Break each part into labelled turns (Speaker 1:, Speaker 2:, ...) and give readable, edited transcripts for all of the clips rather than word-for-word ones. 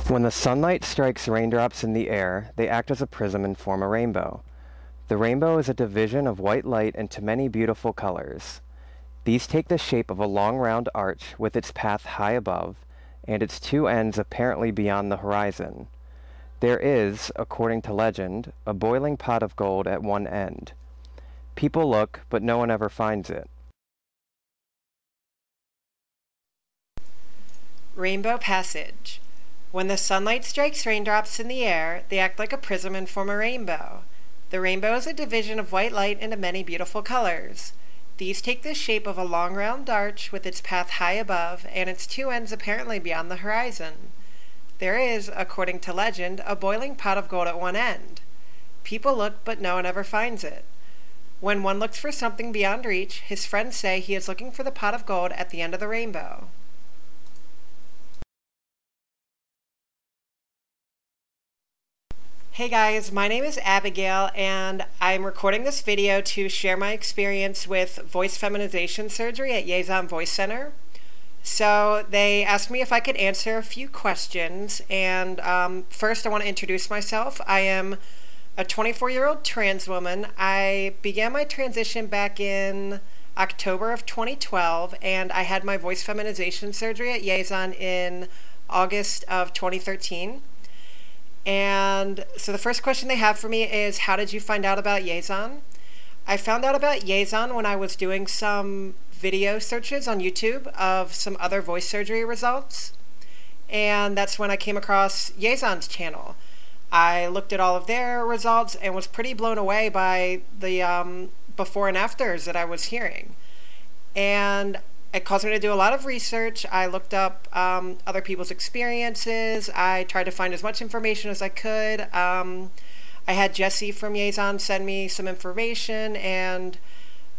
Speaker 1: When the sunlight strikes raindrops in the air, they act as a prism and form a rainbow. The rainbow is a division of white light into many beautiful colors. These take the shape of a long round arch with its path high above, and its two ends apparently beyond the horizon. There is, according to legend, a boiling pot of gold at one end. People look, but no one ever finds it.
Speaker 2: Rainbow passage. When the sunlight strikes raindrops in the air, they act like a prism and form a rainbow. The rainbow is a division of white light into many beautiful colors. These take the shape of a long round arch with its path high above and its two ends apparently beyond the horizon. There is, according to legend, a boiling pot of gold at one end. People look, but no one ever finds it. When one looks for something beyond reach, his friends say he is looking for the pot of gold at the end of the rainbow. Hey guys, my name is Abigail and I'm recording this video to share my experience with voice feminization surgery at Liaison Voice Center. So they asked me if I could answer a few questions, and first I want to introduce myself. I am a 24-year-old trans woman. I began my transition back in October of 2012 and I had my voice feminization surgery at Liaison in August of 2013. And so the first question they have for me is, how did you find out about Liaison? I found out about Liaison when I was doing some video searches on YouTube of some other voice surgery results. And that's when I came across Liaison's channel. I looked at all of their results and was pretty blown away by the before and afters that I was hearing. And it caused me to do a lot of research. I looked up other people's experiences. I tried to find as much information as I could. I had Jesse from Liaison send me some information, and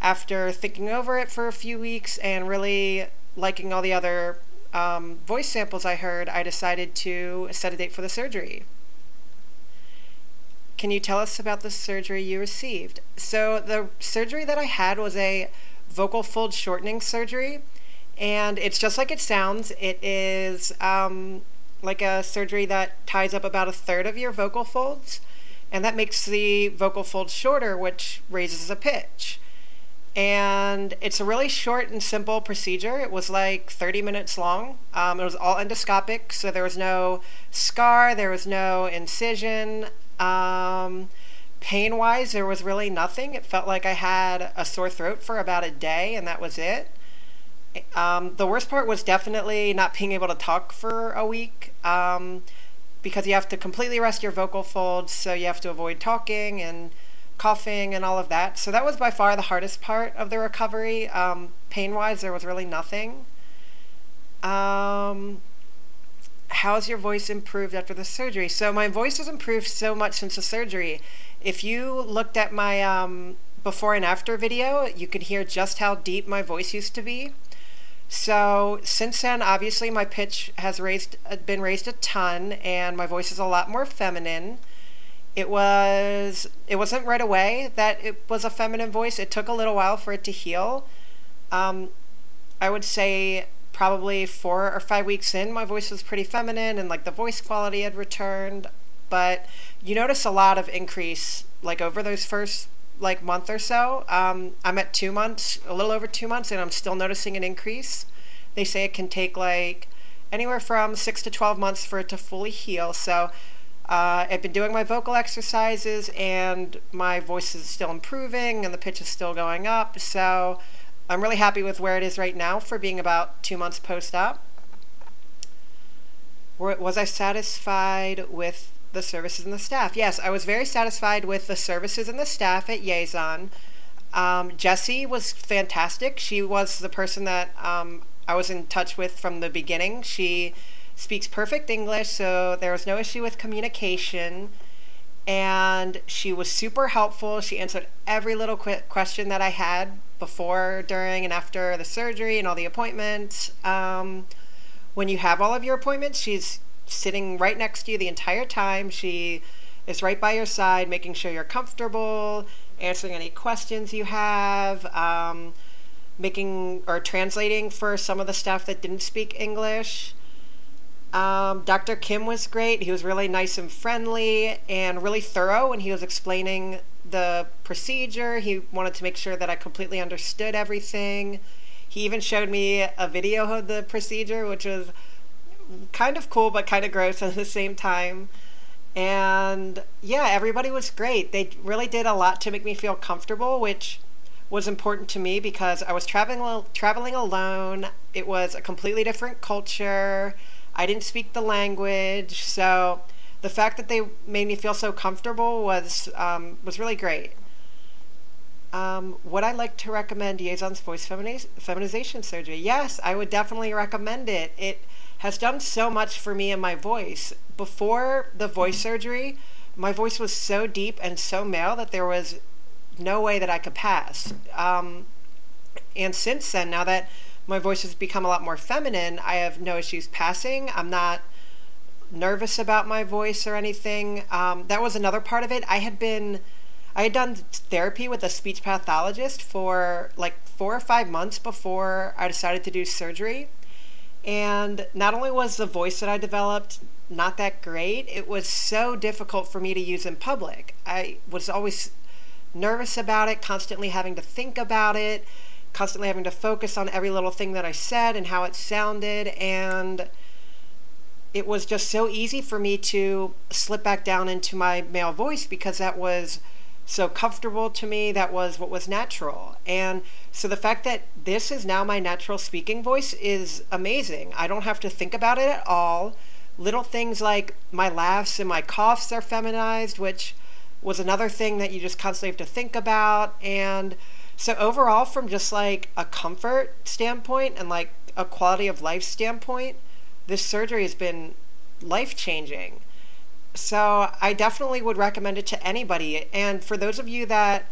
Speaker 2: after thinking over it for a few weeks and really liking all the other voice samples I heard, I decided to set a date for the surgery. Can you tell us about the surgery you received? So the surgery that I had was a vocal fold shortening surgery, and it's just like it sounds. It is like a surgery that ties up about a third of your vocal folds, and that makes the vocal folds shorter, which raises the pitch. And it's a really short and simple procedure. It was like 30 minutes long. It was all endoscopic, so there was no scar, there was no incision. Pain-wise, there was really nothing. It felt like I had a sore throat for about a day, and that was it. The worst part was definitely not being able to talk for a week, because you have to completely rest your vocal folds, so you have to avoid talking and coughing and all of that. So that was by far the hardest part of the recovery. Pain-wise, there was really nothing. How's your voice improved after the surgery? So my voice has improved so much since the surgery. If you looked at my before and after video, you could hear just how deep my voice used to be. So since then, obviously my pitch has been raised a ton, and my voice is a lot more feminine. It wasn't right away that it was a feminine voice. It took a little while for it to heal. I would say probably 4 or 5 weeks in, my voice was pretty feminine and like the voice quality had returned. But you notice a lot of increase like over those first like month or so. I'm at 2 months, a little over 2 months, and I'm still noticing an increase. They say it can take like anywhere from 6 to 12 months for it to fully heal. So I've been doing my vocal exercises and my voice is still improving and the pitch is still going up. So I'm really happy with where it is right now for being about 2 months post-op. Was I satisfied with the services and the staff? Yes, I was very satisfied with the services and the staff at Liaison. Jessie was fantastic. She was the person that I was in touch with from the beginning. She speaks perfect English, so there was no issue with communication. And she was super helpful. She answered every little question that I had before, during, and after the surgery and all the appointments. When you have all of your appointments, she's sitting right next to you the entire time. She is right by your side, making sure you're comfortable, answering any questions you have, making or translating for some of the staff that didn't speak English. Dr. Kim was great. He was really nice and friendly and really thorough when he was explaining the procedure. He wanted to make sure that I completely understood everything. He even showed me a video of the procedure, which was kind of cool but kind of gross at the same time. And yeah, everybody was great. They really did a lot to make me feel comfortable, which was important to me because I was traveling alone. It was a completely different culture. I didn't speak the language, so the fact that they made me feel so comfortable was really great. Would I like to recommend Liaison's voice feminization surgery? Yes, I would definitely recommend it. It has done so much for me and my voice. Before the voice surgery, my voice was so deep and so male that there was no way that I could pass. And since then, now that my voice has become a lot more feminine, I have no issues passing. I'm not nervous about my voice or anything. That was another part of it. I had done therapy with a speech pathologist for like 4 or 5 months before I decided to do surgery. And not only was the voice that I developed not that great, it was so difficult for me to use in public. I was always nervous about it, constantly having to think about it, constantly having to focus on every little thing that I said and how it sounded, and it was just so easy for me to slip back down into my male voice because that was so comfortable to me. That was what was natural. And so the fact that this is now my natural speaking voice is amazing. I don't have to think about it at all. Little things like my laughs and my coughs are feminized, which was another thing that you just constantly have to think about. And so overall, from just like a comfort standpoint and like a quality of life standpoint, this surgery has been life-changing. So I definitely would recommend it to anybody. And for those of you that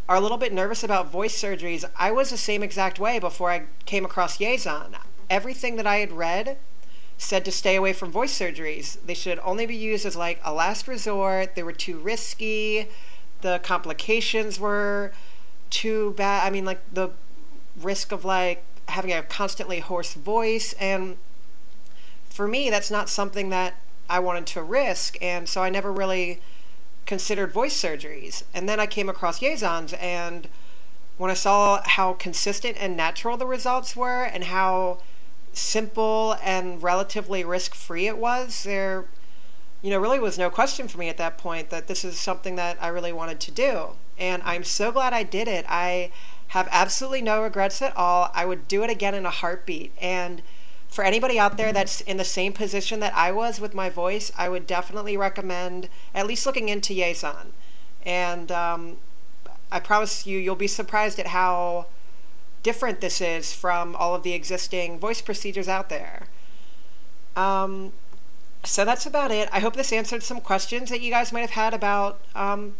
Speaker 2: are a little bit nervous about voice surgeries, I was the same exact way before I came across Liaison. Everything that I had read said to stay away from voice surgeries. They should only be used as like a last resort. They were too risky. The complications were too bad. I mean, like the risk of like having a constantly hoarse voice. And for me, that's not something that I wanted to risk. And so I never really considered voice surgeries. And then I came across Liaisons, and when I saw how consistent and natural the results were and how simple and relatively risk-free it was, there really was no question for me at that point that this is something that I really wanted to do. And I'm so glad I did it. I have absolutely no regrets at all. I would do it again in a heartbeat. And for anybody out there that's in the same position that I was with my voice, I would definitely recommend at least looking into Liaison. And I promise you, you'll be surprised at how different this is from all of the existing voice procedures out there. So that's about it. I hope this answered some questions that you guys might have had about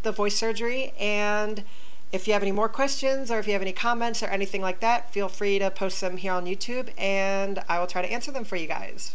Speaker 2: the voice surgery. And if you have any more questions or if you have any comments or anything like that, feel free to post them here on YouTube and I will try to answer them for you guys.